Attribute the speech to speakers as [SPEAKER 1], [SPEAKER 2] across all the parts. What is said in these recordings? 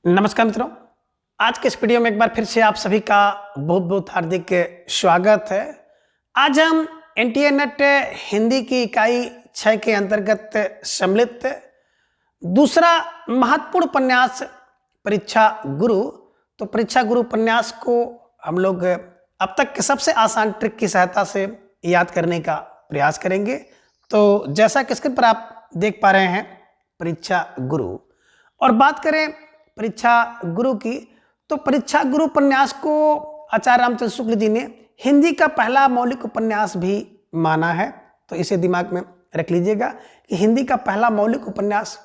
[SPEAKER 1] नमस्कार मित्रों, आज के इस वीडियो में एक बार फिर से आप सभी का बहुत बहुत हार्दिक स्वागत है। आज हम एनटीए नेट हिंदी की इकाई 6 के अंतर्गत सम्मिलित दूसरा महत्वपूर्ण उपन्यास परीक्षा गुरु। तो परीक्षा गुरु उपन्यास को हम लोग अब तक के सबसे आसान ट्रिक की सहायता से याद करने का प्रयास करेंगे। तो जैसा कि स्क्रीन पर आप देख पा रहे हैं, परीक्षा गुरु। और बात करें परीक्षा गुरु की, तो परीक्षा गुरु उपन्यास को आचार्य रामचंद्र शुक्ल जी ने हिंदी का पहला मौलिक उपन्यास भी माना है। तो इसे दिमाग में रख लीजिएगा कि हिंदी का पहला मौलिक उपन्यास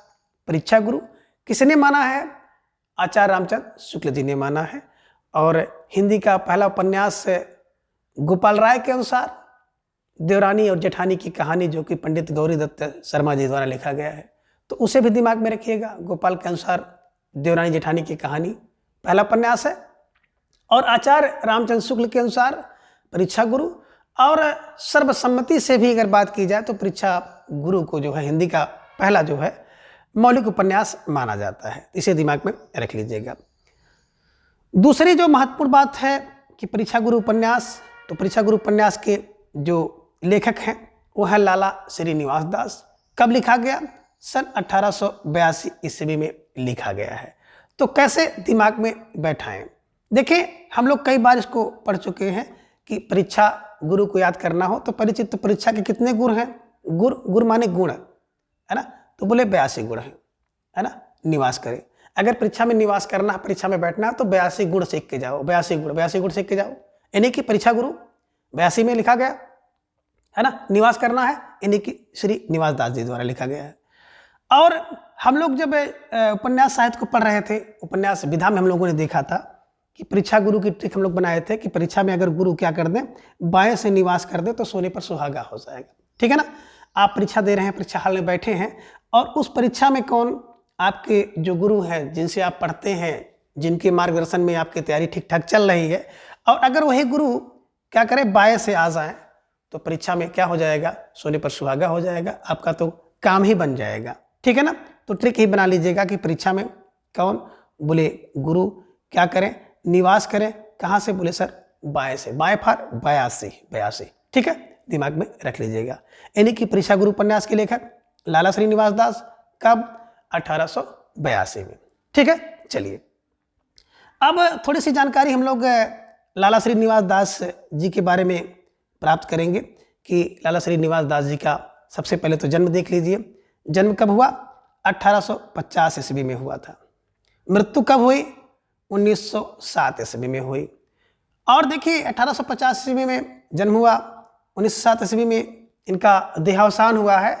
[SPEAKER 1] परीक्षा गुरु किसने माना है? आचार्य रामचंद्र शुक्ल जी ने माना है। और हिंदी का पहला उपन्यास गोपाल राय के अनुसार देवरानी और जेठानी की कहानी, जो कि पंडित गौरी दत्त शर्मा जी द्वारा लिखा गया है, तो उसे भी दिमाग में रखिएगा। गोपाल के अनुसार देवरानी जेठानी की कहानी पहला उपन्यास है। और आचार्य रामचंद्र शुक्ल के अनुसार परीक्षा गुरु। और सर्वसम्मति से भी अगर बात की जाए तो परीक्षा गुरु को जो है हिंदी का पहला जो है मौलिक उपन्यास माना जाता है। इसे दिमाग में रख लीजिएगा। दूसरी जो महत्वपूर्ण बात है कि परीक्षा गुरु उपन्यास, तो परीक्षा गुरु उपन्यास के जो लेखक हैं वो है लाला श्रीनिवास दास। कब लिखा गया? सन 1882 ईस्वी में लिखा गया है। तो कैसे दिमाग में बैठाएं? देखिए, हम लोग कई बार इसको पढ़ चुके हैं कि परीक्षा गुरु को याद करना हो तो परिचित, तो परीक्षा के कितने गुण हैं? गुर माने गुण, है ना? तो बोले 82 गुण है ना? निवास करें। अगर परीक्षा में निवास करना है, परीक्षा में बैठना है, तो 82 गुण सीख के जाओ। 82 गुण सीख के जाओ। यानी कि परीक्षा गुरु 82 में लिखा गया है ना। निवास करना है, यानी कि श्री निवास दास जी द्वारा लिखा गया है। और हम लोग जब उपन्यास साहित्य को पढ़ रहे थे, उपन्यास विधा में हम लोगों ने देखा था कि परीक्षा गुरु की ट्रिक हम लोग बनाए थे कि परीक्षा में अगर गुरु क्या कर दें, बाएं से निवास कर दें तो सोने पर सुहागा हो जाएगा। ठीक है ना? आप परीक्षा दे रहे हैं, परीक्षा हाल में बैठे हैं, और उस परीक्षा में कौन आपके जो गुरु हैं, जिनसे आप पढ़ते हैं, जिनके मार्गदर्शन में आपकी तैयारी ठीक ठाक चल रही है, और अगर वही गुरु क्या करें, बाएं से आ जाए, तो परीक्षा में क्या हो जाएगा? सोने पर सुहागा हो जाएगा। आपका तो काम ही बन जाएगा। ठीक है ना? तो ट्रिक ही बना लीजिएगा कि परीक्षा में कौन बोले गुरु क्या करें, निवास करें। कहाँ से? बोले सर बाएं से। बाएं फार 82। ठीक है, दिमाग में रख लीजिएगा। यानी कि परीक्षा गुरु उपन्यास के लेखक लाला श्रीनिवास दास। कब? 1882 में। ठीक है, चलिए अब थोड़ी सी जानकारी हम लोग लाला श्रीनिवास दास जी के बारे में प्राप्त करेंगे कि लाला श्रीनिवास दास जी का सबसे पहले तो जन्म देख लीजिए। जन्म कब हुआ? 1850 ईस्वी में हुआ था। मृत्यु कब हुई? 1907 ईस्वी में हुई। और देखिए, 1850 ईस्वी में जन्म हुआ, 1907 ईस्वी में इनका देहावसान हुआ है।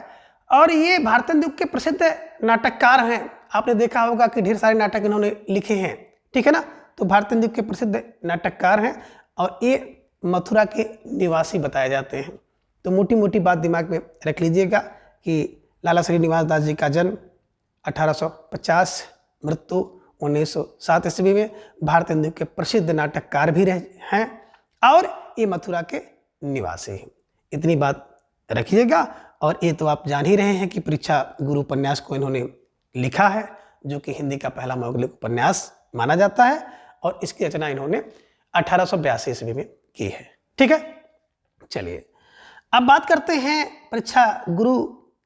[SPEAKER 1] और ये भारतीय युग के प्रसिद्ध नाटककार हैं। आपने देखा होगा कि ढेर सारे नाटक इन्होंने लिखे हैं। ठीक है ना? तो भारतीय युग के प्रसिद्ध नाटककार हैं और ये मथुरा के निवासी बताए जाते हैं। तो मोटी मोटी बात दिमाग में रख लीजिएगा कि लाला श्रीनिवास दास जी का जन्म 1850, मृत्यु 1907 ईस्वी में, भारतीय युग के प्रसिद्ध नाटककार भी रहे हैं, और ये मथुरा के निवासी हैं। इतनी बात रखिएगा। और ये तो आप जान ही रहे हैं कि परीक्षा गुरु उपन्यास को इन्होंने लिखा है, जो कि हिंदी का पहला मौलिक उपन्यास माना जाता है, और इसकी रचना इन्होंने 1882 ईस्वी में की है। ठीक है, चलिए अब बात करते हैं परीक्षा गुरु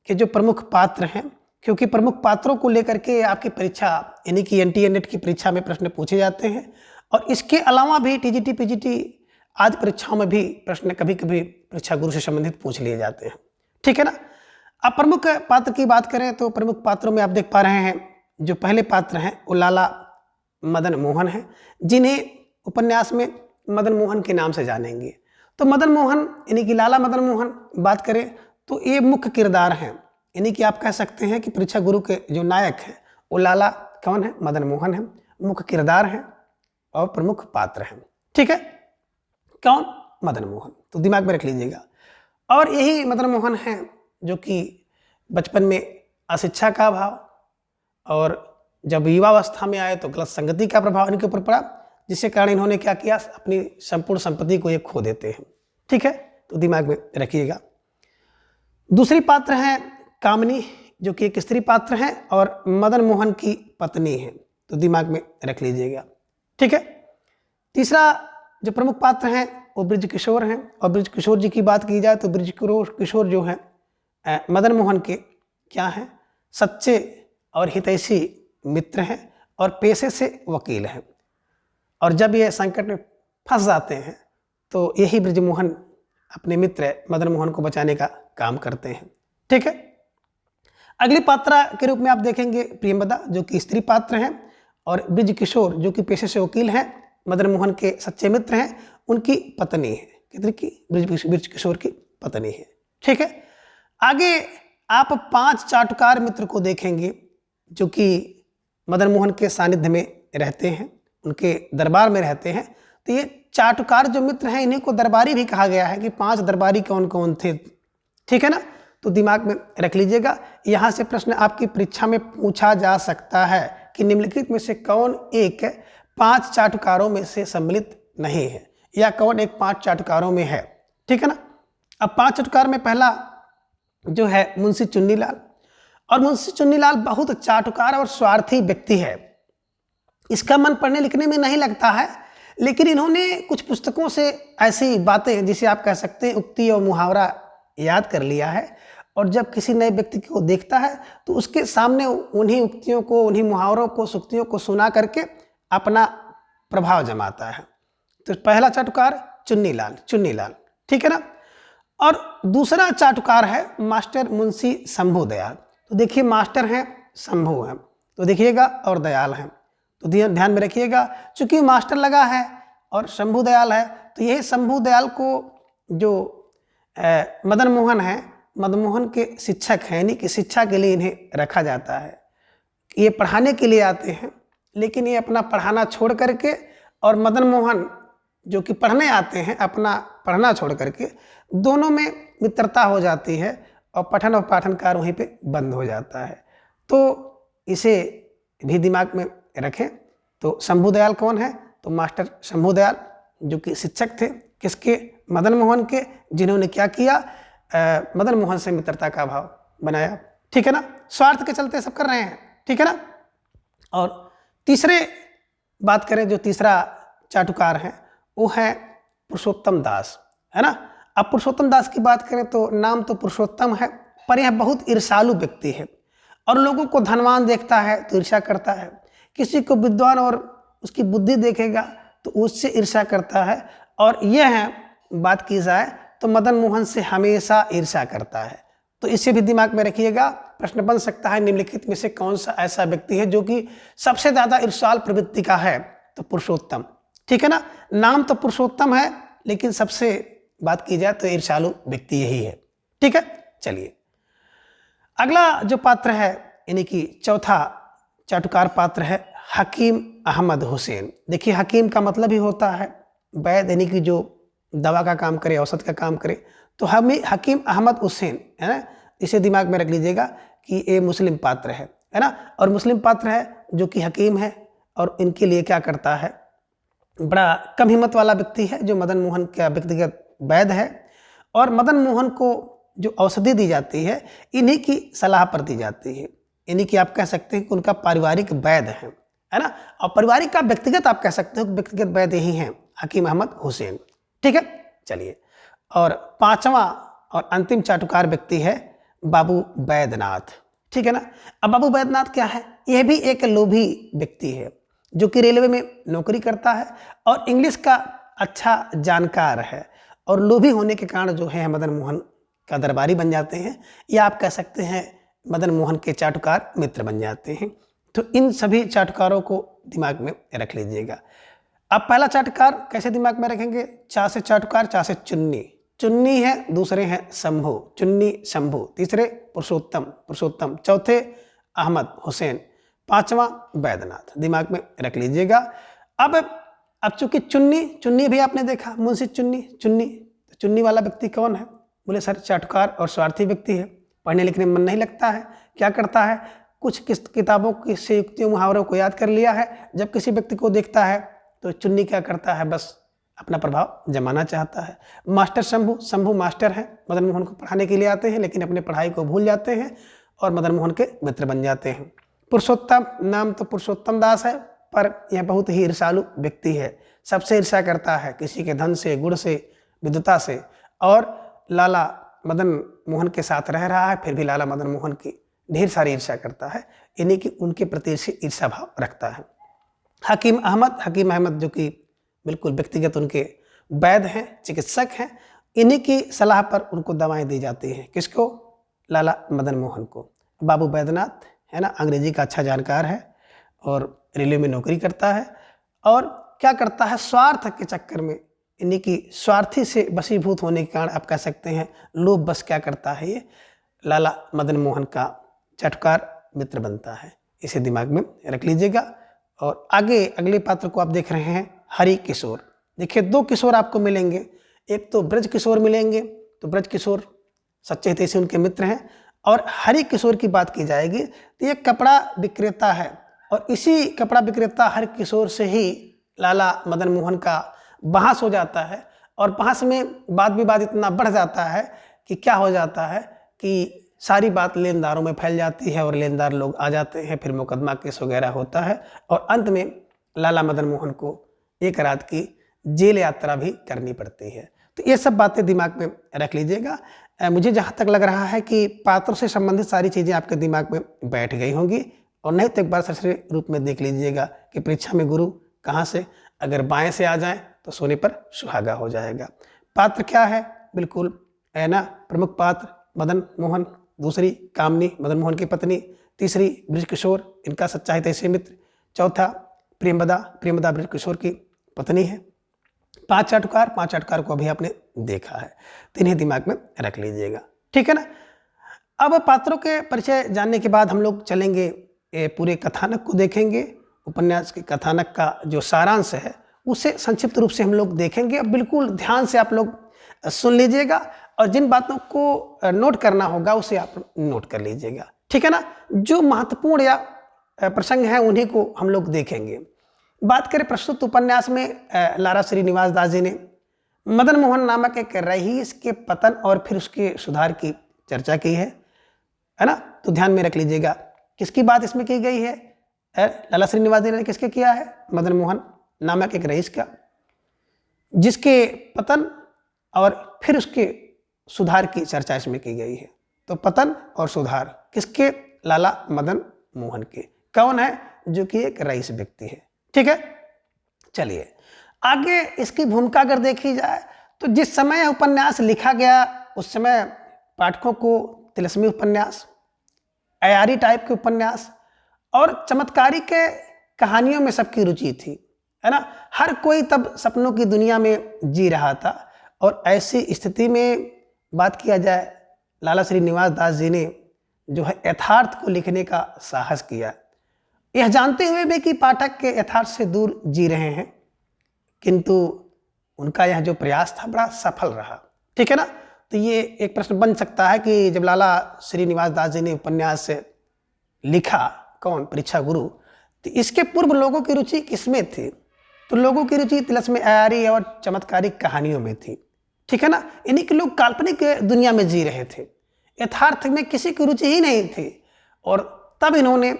[SPEAKER 1] के जो प्रमुख पात्र हैं, क्योंकि प्रमुख पात्रों को लेकर के आपकी परीक्षा यानी कि एनटीए नेट की परीक्षा में प्रश्न पूछे जाते हैं। और इसके अलावा भी टीजीटी पीजीटी आदि परीक्षाओं में भी प्रश्न कभी कभी परीक्षा गुरु से संबंधित पूछ लिए जाते हैं। ठीक है ना? अब प्रमुख पात्र की बात करें तो प्रमुख पात्रों में आप देख पा रहे हैं, जो पहले पात्र हैं वो लाला मदन मोहन हैं, जिन्हें उपन्यास में मदन मोहन के नाम से जानेंगे। तो मदन मोहन यानी कि लाला मदन मोहन बात करें तो ये मुख्य किरदार हैं। यानी कि आप कह सकते हैं कि परीक्षा गुरु के जो नायक हैं वो लाला कौन है? मदन मोहन है। मुख्य किरदार हैं और प्रमुख पात्र हैं। ठीक है, कौन? मदन मोहन। तो दिमाग में रख लीजिएगा। और यही मदन मोहन हैं जो कि बचपन में अशिक्षा का अभाव, और जब युवावस्था में आए तो गलत संगति का प्रभाव इनके ऊपर पड़ा, जिसके कारण इन्होंने क्या किया? अपनी संपूर्ण संपत्ति को ये खो देते हैं। ठीक है, तो दिमाग में रखिएगा। दूसरी पात्र हैं कामनी, जो कि एक स्त्री पात्र हैं और मदन मोहन की पत्नी हैं। तो दिमाग में रख लीजिएगा। ठीक है। तीसरा जो प्रमुख पात्र हैं वो बृजकिशोर हैं, और बृजकिशोर जी की बात की जाए तो बृजकिशोर जो हैं मदन मोहन के क्या हैं, सच्चे और हितैषी मित्र हैं और पेशे से वकील हैं। और जब ये संकट में फंस जाते हैं तो यही बृजमोहन अपने मित्र मदन मोहन को बचाने का काम करते हैं। ठीक है। अगली पात्रा के रूप में आप देखेंगे प्रियंवदा, जो कि स्त्री पात्र हैं, और बृजकिशोर जो कि पेशे से वकील हैं, मदन मोहन के सच्चे मित्र हैं, उनकी पत्नी है, कितनी की, बृजकिशोर की पत्नी है। ठीक है। आगे आप 5 चाटुकार मित्र को देखेंगे जो कि मदन मोहन के सानिध्य में रहते हैं, उनके दरबार में रहते हैं। तो ये चाटुकार जो मित्र हैं इन्हीं को दरबारी भी कहा गया है कि 5 दरबारी कौन कौन थे। ठीक है ना, तो दिमाग में रख लीजिएगा। यहाँ से प्रश्न आपकी परीक्षा में पूछा जा सकता है कि निम्नलिखित में से कौन एक 5 चाटुकारों में से सम्मिलित नहीं है, या कौन एक 5 चाटुकारों में है। ठीक है ना। अब 5 चाटुकार में पहला जो है मुंशी चुन्नीलाल, और मुंशी चुन्नीलाल बहुत चाटुकार और स्वार्थी व्यक्ति है। इसका मन पढ़ने लिखने में नहीं लगता है, लेकिन इन्होंने कुछ पुस्तकों से ऐसी बातें, जिसे आप कह सकते हैं उक्ति और मुहावरा, याद कर लिया है, और जब किसी नए व्यक्ति को देखता है तो उसके सामने उन्हीं उक्तियों को, उन्हीं मुहावरों को, सूक्तियों को सुना करके अपना प्रभाव जमाता है। तो पहला चाटुकार चुन्नीलाल। ठीक है ना। और दूसरा चाटुकार है मास्टर मुंशी शंभू दयाल। तो देखिए मास्टर हैं, शंभू हैं, तो देखिएगा, और दयाल हैं, तो ध्यान में रखिएगा। चूंकि मास्टर लगा है और शंभू दयाल है, तो यही शंभू दयाल को जो मदन मोहन है, मदन मोहन के शिक्षक हैं, यानी कि शिक्षा के लिए इन्हें रखा जाता है। ये पढ़ाने के लिए आते हैं, लेकिन ये अपना पढ़ाना छोड़ करके, और मदन मोहन जो कि पढ़ने आते हैं, अपना पढ़ना छोड़ करके, दोनों में मित्रता हो जाती है और पठन और पाठन कार्य वहीं पे बंद हो जाता है। तो इसे भी दिमाग में रखें। तो शंभू दयाल कौन है, तो मास्टर शंभू दयाल जो कि शिक्षक थे किसके, मदन मोहन के, जिन्होंने क्या किया, मदन मोहन से मित्रता का भाव बनाया। ठीक है ना, स्वार्थ के चलते सब कर रहे हैं। ठीक है ना। और तीसरे बात करें, जो तीसरा चाटुकार है वो है पुरुषोत्तम दास, है ना। अब पुरुषोत्तम दास की बात करें तो नाम तो पुरुषोत्तम है, पर यह बहुत ईर्ष्यालु व्यक्ति है, और लोगों को धनवान देखता है तो ईर्ष्या करता है, किसी को विद्वान और उसकी बुद्धि देखेगा तो उससे ईर्ष्या करता है, और यह है बात की जाए तो मदन मोहन से हमेशा ईर्ष्या करता है। तो इसे भी दिमाग में रखिएगा। प्रश्न बन सकता है निम्नलिखित में से कौन सा ऐसा व्यक्ति है जो कि सबसे ज़्यादा ईर्ष्याल प्रवृत्ति का है, तो पुरुषोत्तम। ठीक है ना। नाम तो पुरुषोत्तम है, लेकिन सबसे बात की जाए तो ईर्ष्यालु व्यक्ति यही है। ठीक है। चलिए अगला जो पात्र है, यानी कि चौथा चाटुकार पात्र है हकीम अहमद हुसैन। देखिए हकीम का मतलब ही होता है वैद्य, यानी कि जो दवा का काम करे, औषध का काम करे। तो हमें हकीम अहमद हुसैन, है ना, इसे दिमाग में रख लीजिएगा कि ये मुस्लिम पात्र है ना, और मुस्लिम पात्र है जो कि हकीम है, और इनके लिए क्या करता है, बड़ा कम हिम्मत वाला व्यक्ति है, जो मदन मोहन का व्यक्तिगत वैद्य है, और मदन मोहन को जो औषधि दी जाती है इन्हीं की सलाह पर दी जाती है, यानी कि आप कह सकते हैं कि उनका पारिवारिक वैद्य है ना, और पारिवारिक का व्यक्तिगत आप कह सकते हो व्यक्तिगत वैद्य यही हैं हकीम अहमद हुसैन। ठीक है। चलिए, और पांचवा और अंतिम चाटुकार व्यक्ति है बाबू बैद्यनाथ। ठीक है ना। अब बाबू बैद्यनाथ क्या है, यह भी एक लोभी व्यक्ति है जो कि रेलवे में नौकरी करता है और इंग्लिश का अच्छा जानकार है, और लोभी होने के कारण जो है मदन मोहन का दरबारी बन जाते हैं, या आप कह सकते हैं मदन मोहन के चाटुकार मित्र बन जाते हैं। तो इन सभी चाटुकारों को दिमाग में रख लीजिएगा। अब पहला चाटुकार कैसे दिमाग में रखेंगे, चा से चाटुकार, चा से चुन्नी है, दूसरे हैं शंभू, चुन्नी शंभू, तीसरे पुरुषोत्तम, चौथे अहमद हुसैन, पांचवा बैद्यनाथ, दिमाग में रख लीजिएगा। अब चूंकि चुन्नी भी आपने देखा, मुंशी चुन्नी वाला व्यक्ति कौन है, बोले सर चाटुकार और स्वार्थी व्यक्ति है, पढ़ने लिखने में मन नहीं लगता है, क्या करता है, कुछ किताबों की से युक्तियों मुहावरों को याद कर लिया है। जब किसी व्यक्ति को देखता है तो चुन्नी क्या करता है, बस अपना प्रभाव जमाना चाहता है। मास्टर शंभू मास्टर हैं, मदन मोहन को पढ़ाने के लिए आते हैं, लेकिन अपने पढ़ाई को भूल जाते हैं और मदन मोहन के मित्र बन जाते हैं। पुरुषोत्तम नाम तो पुरुषोत्तम दास है, पर यह बहुत ही ईर्ष्यालु व्यक्ति है, सबसे ईर्ष्या करता है, किसी के धन से, गुण से, विद्वता से। और लाला मदन मोहन के साथ रह रहा है, फिर भी लाला मदन मोहन की ढेर सारी ईर्ष्या करता है, यानी कि उनके प्रति से ईर्ष्या भाव रखता है। हकीम अहमद जो कि बिल्कुल व्यक्तिगत उनके वैद्य हैं, चिकित्सक हैं, इन्हीं की सलाह पर उनको दवाएं दी जाती हैं। किसको? लाला मदन मोहन को। बाबू बैद्यनाथ है ना, अंग्रेजी का अच्छा जानकार है और रेलवे में नौकरी करता है, और क्या करता है, स्वार्थ के चक्कर में, इन्हीं की स्वार्थी से वशीभूत होने के कारण आप कह सकते हैं लोभ बस क्या करता है, ये लाला मदन मोहन का चटकार मित्र बनता है। इसे दिमाग में रख लीजिएगा। और आगे अगले पात्र को आप देख रहे हैं हरि किशोर। देखिए, दो किशोर आपको मिलेंगे, एक तो ब्रज किशोर मिलेंगे, तो ब्रज किशोर सच्चे हितैषी उनके मित्र हैं, और हरि किशोर की बात की जाएगी तो ये कपड़ा विक्रेता है, और इसी कपड़ा विक्रेता हरि किशोर से ही लाला मदन मोहन का बहस हो जाता है, और बहस में वाद विवाद इतना बढ़ जाता है कि क्या हो जाता है कि सारी बात लेनदारों में फैल जाती है, और लेनदार लोग आ जाते हैं, फिर मुकदमा केस वगैरह होता है, और अंत में लाला मदन मोहन को एक रात की जेल यात्रा भी करनी पड़ती है। तो ये सब बातें दिमाग में रख लीजिएगा। मुझे जहाँ तक लग रहा है कि पात्रों से संबंधित सारी चीज़ें आपके दिमाग में बैठ गई होंगी, और नहीं तो एक बार सरसरी रूप में देख लीजिएगा कि परीक्षा में गुरु कहाँ से, अगर बाएं से आ जाए तो सोने पर सुहागा हो जाएगा। पात्र क्या है? बिल्कुल है ना, प्रमुख पात्र मदन मोहन, दूसरी कामनी मदन मोहन की पत्नी, तीसरी ब्रज किशोर इनका सच्चा हितैषी मित्र, चौथा प्रियमदा ब्रज किशोर की पत्नी है। पांच चाटुकार को अभी आपने देखा है, तो इन्हें दिमाग में रख लीजिएगा, ठीक है ना। अब पात्रों के परिचय जानने के बाद हम लोग चलेंगे पूरे कथानक को देखेंगे। उपन्यास के कथानक का जो सारांश है उसे संक्षिप्त रूप से हम लोग देखेंगे। अब बिल्कुल ध्यान से आप लोग सुन लीजिएगा, और जिन बातों को नोट करना होगा उसे आप नोट कर लीजिएगा, ठीक है ना। जो महत्वपूर्ण या प्रसंग हैं उन्हीं को हम लोग देखेंगे। बात करें प्रस्तुत उपन्यास में लाला श्रीनिवास दास जी ने मदन मोहन नामक एक रईस के पतन और फिर उसके सुधार की चर्चा की है ना। तो ध्यान में रख लीजिएगा किसकी बात इसमें की गई है। लाला श्रीनिवास जी ने किसके किया है? मदन मोहन नामक एक रईस का, जिसके पतन और फिर उसके सुधार की चर्चा इसमें की गई है। तो पतन और सुधार किसके? लाला मदन मोहन के। कौन है? जो कि एक रईस व्यक्ति है, ठीक है। चलिए आगे इसकी भूमिका अगर देखी जाए तो जिस समय उपन्यास लिखा गया उस समय पाठकों को तिलस्मी उपन्यास, अयारी टाइप के उपन्यास और चमत्कारिक के कहानियों में सबकी रुचि थी, है ना। हर कोई तब सपनों की दुनिया में जी रहा था, और ऐसी स्थिति में बात किया जाए लाला श्रीनिवास दास जी ने जो है यथार्थ को लिखने का साहस किया, यह जानते हुए भी कि पाठक के यथार्थ से दूर जी रहे हैं, किंतु उनका यह जो प्रयास था बड़ा सफल रहा, ठीक है ना। तो ये एक प्रश्न बन सकता है कि जब लाला श्रीनिवास दास जी ने उपन्यास लिखा, कौन? परीक्षा गुरु, तो इसके पूर्व लोगों की रुचि किसमें थी? तो लोगों की रुचि तिलस्मी, अयारी और चमत्कारिक कहानियों में थी, ठीक है ना। इन्हीं के लोग काल्पनिक दुनिया में जी रहे थे, यथार्थ में किसी की रुचि ही नहीं थी, और तब इन्होंने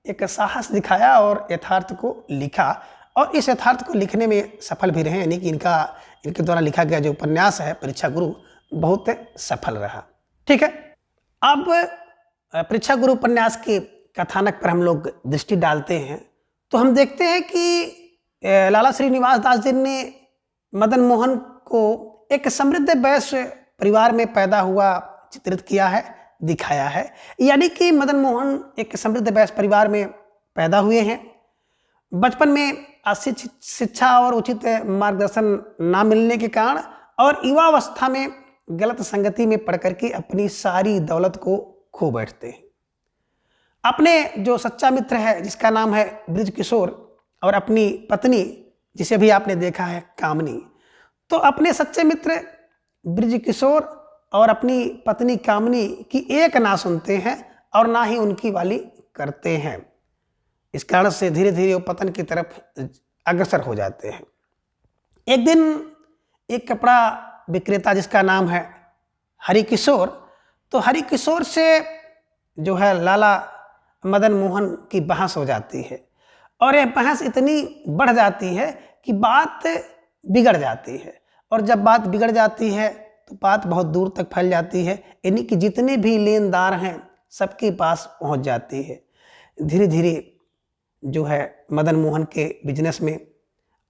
[SPEAKER 1] एक साहस दिखाया और यथार्थ को लिखा, और इस यथार्थ को लिखने में सफल भी रहे, यानी कि इनके द्वारा लिखा गया जो उपन्यास है परीक्षा गुरु बहुत सफल रहा, ठीक है। अब परीक्षा गुरु उपन्यास के कथानक पर हम लोग दृष्टि डालते हैं, तो हम देखते हैं कि लाला श्रीनिवास दास जी ने मदन मोहन को एक समृद्ध वैश्य परिवार में पैदा हुआ चित्रित किया है, दिखाया है। यानी कि मदन मोहन एक समृद्ध वैश्य परिवार में पैदा हुए हैं। बचपन में अशिक्षित शिक्षा और उचित मार्गदर्शन ना मिलने के कारण और युवावस्था में गलत संगति में पड़ करके अपनी सारी दौलत को खो बैठते हैं। अपने जो सच्चा मित्र है जिसका नाम है ब्रज किशोर, और अपनी पत्नी जिसे भी आपने देखा है कामनी, तो अपने सच्चे मित्र ब्रज किशोर और अपनी पत्नी कामनी की एक ना सुनते हैं और ना ही उनकी वाली करते हैं। इस कारण से धीरे धीरे वो पतन की तरफ अग्रसर हो जाते हैं। एक दिन एक कपड़ा विक्रेता जिसका नाम है हरि किशोर, तो हरि किशोर से जो है लाला मदन मोहन की बहस हो जाती है और यह बहस इतनी बढ़ जाती है कि बात बिगड़ जाती है। और जब बात बिगड़ जाती है तो बात बहुत दूर तक फैल जाती है, यानी कि जितने भी लेनदार हैं सबके पास पहुंच जाती है। धीरे धीरे जो है मदन मोहन के बिजनेस में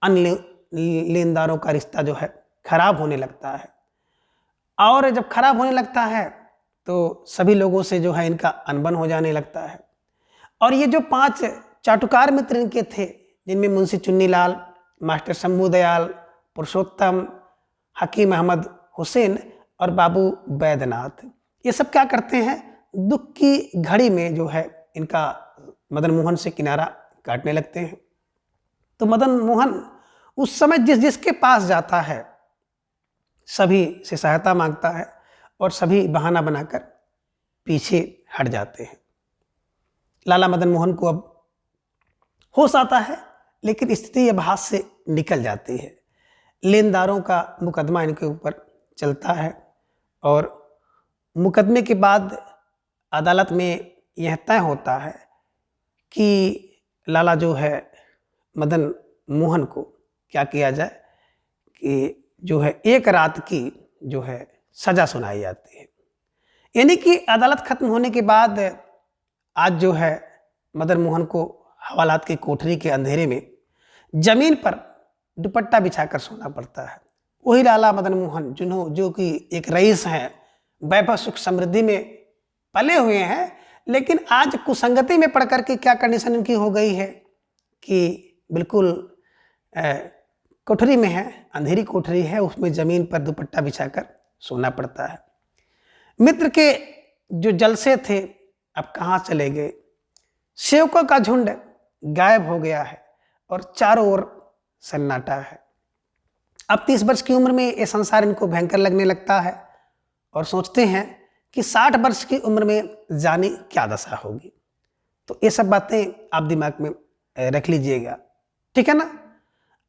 [SPEAKER 1] अन्य लेनदारों का रिश्ता जो है खराब होने लगता है। और जब खराब होने लगता है तो सभी लोगों से जो है इनका अनबन हो जाने लगता है। और ये जो 5 चाटुकार मित्र इनके थे, जिनमें मुंशी चुन्नीलाल, मास्टर शंभू दयाल, पुरुषोत्तम, हकीम अहमद हुसैन और बाबू बैद्यनाथ, ये सब क्या करते हैं, दुख की घड़ी में जो है इनका मदन मोहन से किनारा काटने लगते हैं। तो मदन मोहन उस समय जिसके पास जाता है सभी से सहायता मांगता है और सभी बहाना बनाकर पीछे हट जाते हैं। लाला मदन मोहन को अब होश आता है, लेकिन स्थिति अब हाथ से निकल जाती है। लेनदारों का मुकदमा इनके ऊपर चलता है और मुकदमे के बाद अदालत में यह तय होता है कि लाला जो है मदन मोहन को क्या किया जाए कि जो है 1 रात की जो है सजा सुनाई जाती है। यानी कि अदालत खत्म होने के बाद आज जो है मदन मोहन को हवालात की कोठरी के अंधेरे में जमीन पर दुपट्टा बिछाकर सोना पड़ता है। वही लाला मदन मोहन जो कि एक रईस हैं, वैभव सुख समृद्धि में पले हुए हैं, लेकिन आज कुसंगति में पड़ करके क्या कंडीशन इनकी हो गई है कि बिल्कुल कोठरी में है, अंधेरी कोठरी है, उसमें जमीन पर दुपट्टा बिछाकर सोना पड़ता है। मित्र के जो जलसे थे अब कहाँ चले गए। सेवकों का झुंड गायब हो गया है और चारों ओर सन्नाटा है। अब 30 वर्ष की उम्र में ये संसार इनको भयंकर लगने लगता है और सोचते हैं कि 60 वर्ष की उम्र में जाने क्या दशा होगी। तो ये सब बातें आप दिमाग में रख लीजिएगा, ठीक है ना।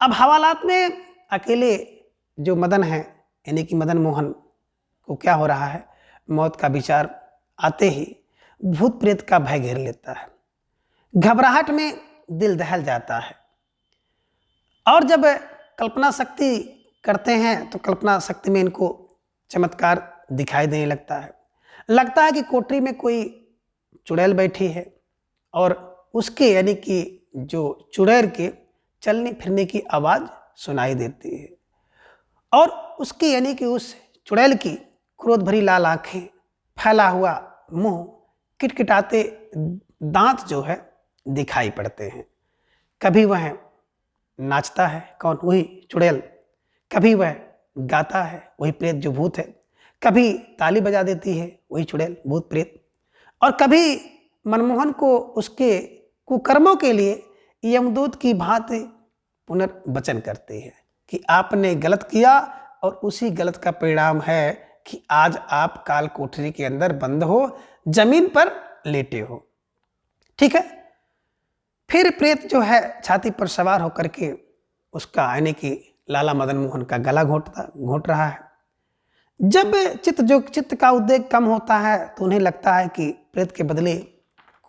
[SPEAKER 1] अब हवालात में अकेले जो मदन है, यानी कि मदन मोहन को क्या हो रहा है, मौत का विचार आते ही भूत प्रेत का भय घेर लेता है। घबराहट में दिल दहल जाता है और जब कल्पना शक्ति करते हैं तो कल्पना शक्ति में इनको चमत्कार दिखाई देने लगता है कि कोठरी में कोई चुड़ैल बैठी है और उसके यानी कि जो चुड़ैल के चलने फिरने की आवाज़ सुनाई देती है और उसकी यानी कि उस चुड़ैल की क्रोध भरी लाल आंखें, फैला हुआ मुंह, किटकिटाते दांत जो है दिखाई पड़ते हैं। कभी वह नाचता है, कौन, वही चुड़ैल, कभी वह गाता है, वही प्रेत जो भूत है, कभी ताली बजा देती है, वही चुड़ैल भूत प्रेत, और कभी मनमोहन को उसके कुकर्मों के लिए यमदूत की भांति पुनर्वचन करती है कि आपने गलत किया और उसी गलत का परिणाम है कि आज आप काल कोठरी के अंदर बंद हो, जमीन पर लेटे हो, ठीक है। फिर प्रेत जो है छाती पर सवार होकर के उसका यानी कि लाला मदन मोहन का गला घोंट रहा है। जब चित्त का उद्वेग कम होता है तो उन्हें लगता है कि प्रेत के बदले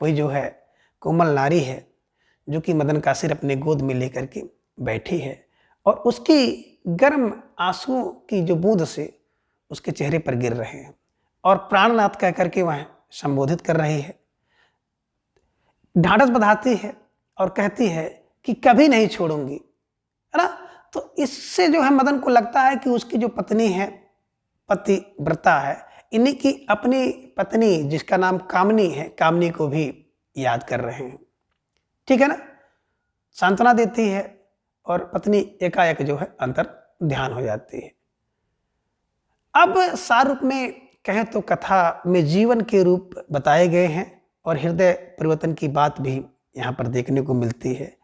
[SPEAKER 1] कोई जो है कोमल नारी है जो कि मदन का सिर अपने गोद में लेकर के बैठी है और उसकी गर्म आंसुओं की जो बूंद से उसके चेहरे पर गिर रहे हैं और प्राणनाथ कह करके वह संबोधित कर रही है, ढाढ़स बंधाती है और कहती है कि कभी नहीं छोड़ूंगी, है ना। तो इससे जो है मदन को लगता है कि उसकी जो पत्नी है, पतिव्रता है, इन्हीं की अपनी पत्नी जिसका नाम कामनी है, कामनी को भी याद कर रहे हैं, ठीक है ना। सांत्वना देती है और पत्नी एकाएक जो है अंतर ध्यान हो जाती है। अब सार रूप में कहें तो कथा में जीवन के रूप बताए गए हैं और हृदय परिवर्तन की बात भी यहाँ पर देखने को मिलती है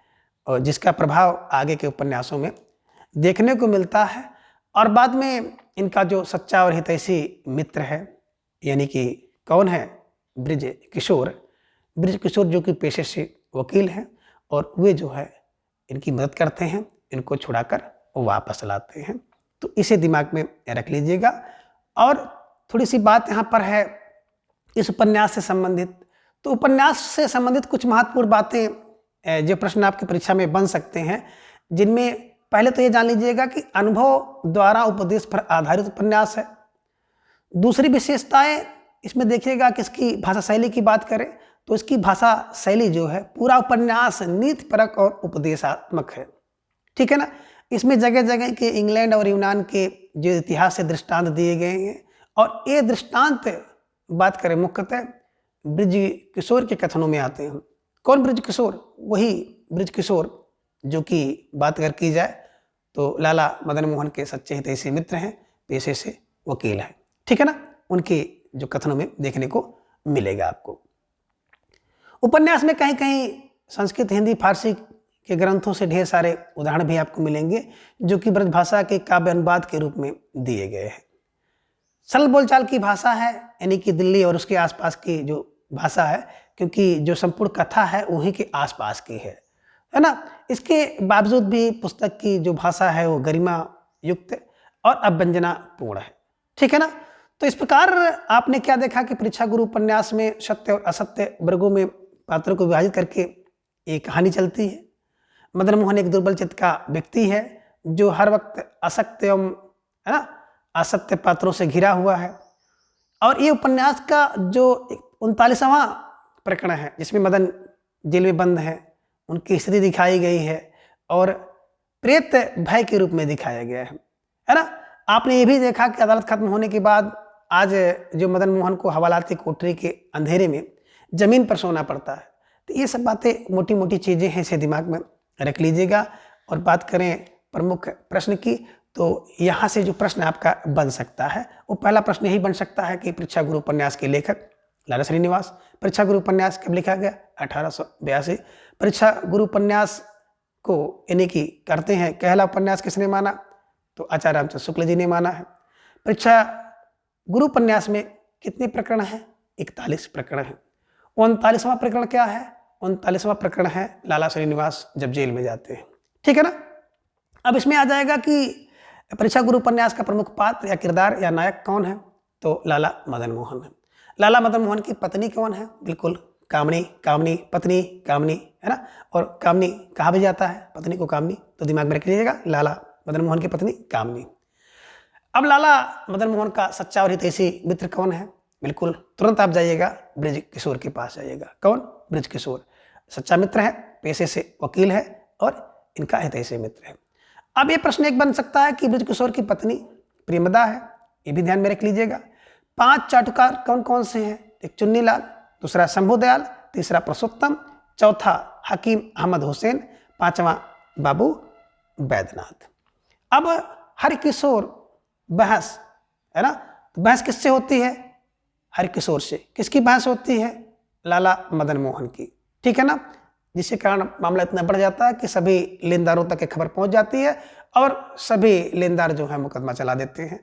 [SPEAKER 1] और जिसका प्रभाव आगे के उपन्यासों में देखने को मिलता है। और बाद में इनका जो सच्चा और हितैषी मित्र है यानी कि कौन है, ब्रिज किशोर जो कि पेशे से वकील हैं और वे जो है इनकी मदद करते हैं, इनको छुड़ाकर वापस लाते हैं। तो इसे दिमाग में रख लीजिएगा। और थोड़ी सी बात यहाँ पर है इस उपन्यास से संबंधित, तो उपन्यास से संबंधित कुछ महत्वपूर्ण बातें जो प्रश्न आपकी परीक्षा में बन सकते हैं, जिनमें पहले तो ये जान लीजिएगा कि अनुभव द्वारा उपदेश पर आधारित उपन्यास है। दूसरी विशेषताएं इसमें देखिएगा कि इसकी भाषा शैली की बात करें तो इसकी भाषा शैली जो है पूरा उपन्यास नीतिपरक और उपदेशात्मक है, ठीक है ना। इसमें जगह जगह के इंग्लैंड और यूनान के जो इतिहास से दृष्टांत दिए गए हैं, और ये दृष्टांत बात करें मुख्यतः ब्रज किशोर के कथनों में आते हैं। कौन ब्रज किशोर? वही ब्रज किशोर जो कि बात अगर की जाए तो लाला मदन मोहन के सच्चे हितैषी मित्र हैं, पेशे से वकील हैं, ठीक है ना। उनके जो कथनों में देखने को मिलेगा आपको। उपन्यास में कहीं कहीं संस्कृत, हिंदी, फारसी के ग्रंथों से ढेर सारे उदाहरण भी आपको मिलेंगे जो कि ब्रज भाषा के काव्य अनुवाद के रूप में दिए गए हैं। सरल बोलचाल की भाषा है, यानी कि दिल्ली और उसके आसपास की जो भाषा है, क्योंकि जो संपूर्ण कथा है वहीं के आसपास की है ना। इसके बावजूद भी पुस्तक की जो भाषा है वो गरिमा युक्त और अभ्यंजनापूर्ण है, ठीक है ना। तो इस प्रकार आपने क्या देखा कि परीक्षा गुरु उपन्यास में सत्य और असत्य वर्गों में पात्रों को विभाजित करके एक कहानी चलती है। मदन मोहन एक दुर्बल चित्त का व्यक्ति है जो हर वक्त असत्य एवं है ना असत्य पात्रों से घिरा हुआ है। और ये उपन्यास का जो 39वां प्रकरण है जिसमें मदन जेल में बंद है, उनकी स्थिति दिखाई गई है और प्रेत भय के रूप में दिखाया गया है ना। आपने ये भी देखा कि अदालत खत्म होने के बाद आज जो मदन मोहन को हवालाती कोठरी के अंधेरे में जमीन पर सोना पड़ता है। तो ये सब बातें मोटी मोटी चीज़ें हैं, इसे दिमाग में रख लीजिएगा। और बात करें प्रमुख प्रश्न की, तो यहाँ से जो प्रश्न आपका बन सकता है वो पहला प्रश्न यही बन सकता है कि परीक्षा गुरु उपन्यास के लेखक लाला श्रीनिवास। परीक्षा गुरु उपन्यास कब लिखा गया? 1882। परीक्षा गुरु उपन्यास को यानी कि करते हैं कहला उपन्यास किसने माना? तो आचार्य रामचंद्र शुक्ल जी ने माना है। परीक्षा गुरु उपन्यास में कितने प्रकरण हैं? 41 प्रकरण हैं। 39वां प्रकरण क्या है? 39वां प्रकरण है लाला श्रीनिवास जब जेल में जाते हैं, ठीक है ना। अब इसमें आ जाएगा कि परीक्षा गुरु उपन्यास का प्रमुख पात्र या किरदार या नायक कौन है? तो लाला मदन मोहन है। लाला मदन मोहन की पत्नी कौन है? बिल्कुल कामनी, कामनी पत्नी कामनी, है ना। और कामनी कहा भी जाता है पत्नी को कामनी, तो दिमाग में रख लीजिएगा लाला मदन मोहन की पत्नी कामनी। अब लाला मदन मोहन का सच्चा और हितैषी मित्र कौन है? बिल्कुल तुरंत आप जाइएगा ब्रज किशोर के पास जाइएगा। कौन? ब्रज किशोर सच्चा मित्र है, पेशे से वकील है और इनका हितैषी मित्र है। अब ये प्रश्न एक बन सकता है कि ब्रज किशोर की पत्नी प्रेमदा है, ये भी ध्यान में रख लीजिएगा। 5 चाटुकार कौन कौन से हैं? एक चुन्नीलाल, दूसरा शंभू दयाल, तीसरा पुरुषोत्तम, चौथा हकीम अहमद हुसैन, 5वां बाबू बैद्यनाथ। अब हरिकिशोर बहस है ना, तो बहस किससे होती है? हरिकिशोर से। किसकी बहस होती है? लाला मदन मोहन की, ठीक है ना। जिसके कारण मामला इतना बढ़ जाता है कि सभी लेनदारों तक ये खबर पहुंच जाती है और सभी लेनदार जो है मुकदमा चला देते हैं।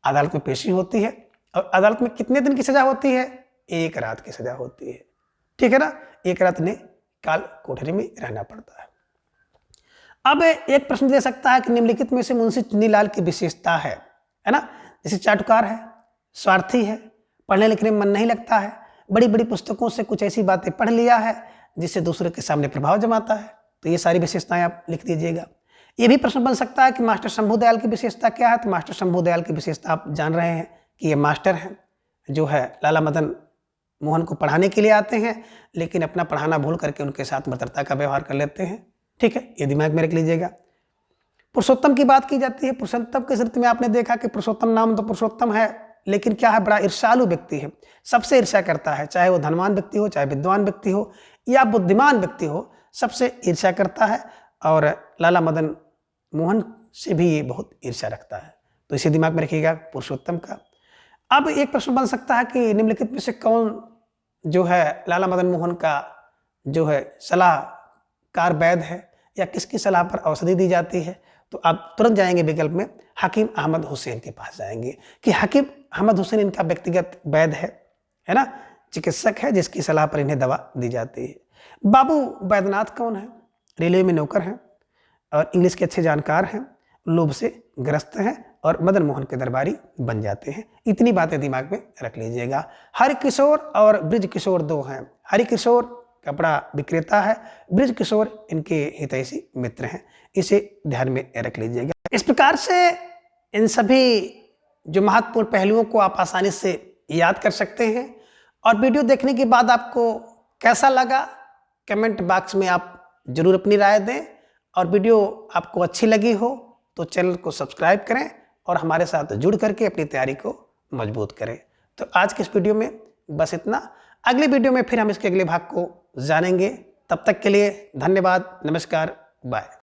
[SPEAKER 1] अदालत में पेशी होती है और अदालत में कितने दिन की सजा होती है? 1 रात की सजा होती है, ठीक है ना। 1 रात ने काल कोठरी में रहना पड़ता है। अब एक प्रश्न दे सकता है कि निम्नलिखित में से मुंशी चुन्नीलाल की विशेषता है ना। जैसे चाटुकार है, स्वार्थी है, पढ़ने लिखने में मन नहीं लगता है, बड़ी बड़ी पुस्तकों से कुछ ऐसी बातें पढ़ लिया है जिससे दूसरे के सामने प्रभाव जमाता है। तो ये सारी विशेषताएं आप लिख दीजिएगा। ये भी प्रश्न बन सकता है कि मास्टर शंभू दयाल की विशेषता क्या है? तो मास्टर शंभू दयाल की विशेषता आप जान रहे हैं कि ये मास्टर हैं जो है लाला मदन मोहन को पढ़ाने के लिए आते हैं, लेकिन अपना पढ़ाना भूल करके उनके साथ मित्रता का व्यवहार कर लेते हैं, ठीक है। ये दिमाग में रख लीजिएगा। पुरुषोत्तम की बात की जाती है। पुरुषोत्तम के चरित्र में आपने देखा कि पुरुषोत्तम नाम तो पुरुषोत्तम है, लेकिन क्या है? बड़ा ईर्ष्यालु व्यक्ति है, सबसे ईर्ष्या करता है, चाहे वो धनवान व्यक्ति हो, चाहे विद्वान व्यक्ति हो या बुद्धिमान व्यक्ति हो, सबसे ईर्ष्या करता है। और लाला मदन मोहन से भी ये बहुत ईर्ष्या रखता है, तो इसे दिमाग में रखिएगा पुरुषोत्तम का। अब एक प्रश्न बन सकता है कि निम्नलिखित में से कौन जो है लाला मदन मोहन का जो है सलाहकार वैद्य है, या किसकी सलाह पर औषधि दी जाती है? तो आप तुरंत जाएंगे विकल्प में हकीम अहमद हुसैन के पास जाएंगे कि हकीम अहमद हुसैन इनका व्यक्तिगत वैद्य है ना, चिकित्सक है जिसकी सलाह पर इन्हें दवा दी जाती है। बाबू बैद्यनाथ कौन है? रेलवे में नौकर हैं और इंग्लिश के अच्छे जानकार हैं। लोभ से ग्रस्त हैं और मदन मोहन के दरबारी बन जाते हैं। इतनी बातें दिमाग में रख लीजिएगा। हरि किशोर और ब्रिज किशोर दो हैं। हरि किशोर कपड़ा विक्रेता है, ब्रिज किशोर इनके हितैषी मित्र हैं। इसे ध्यान में रख लीजिएगा। इस प्रकार से इन सभी जो महत्वपूर्ण पहलुओं को आप आसानी से याद कर सकते हैं। और वीडियो देखने के बाद आपको कैसा लगा कमेंट बॉक्स में आप जरूर अपनी राय दें। और वीडियो आपको अच्छी लगी हो तो चैनल को सब्सक्राइब करें और हमारे साथ जुड़ करके अपनी तैयारी को मजबूत करें। तो आज के इस वीडियो में बस इतना। अगले वीडियो में फिर हम इसके अगले भाग को जानेंगे। तब तक के लिए धन्यवाद, नमस्कार, बाय।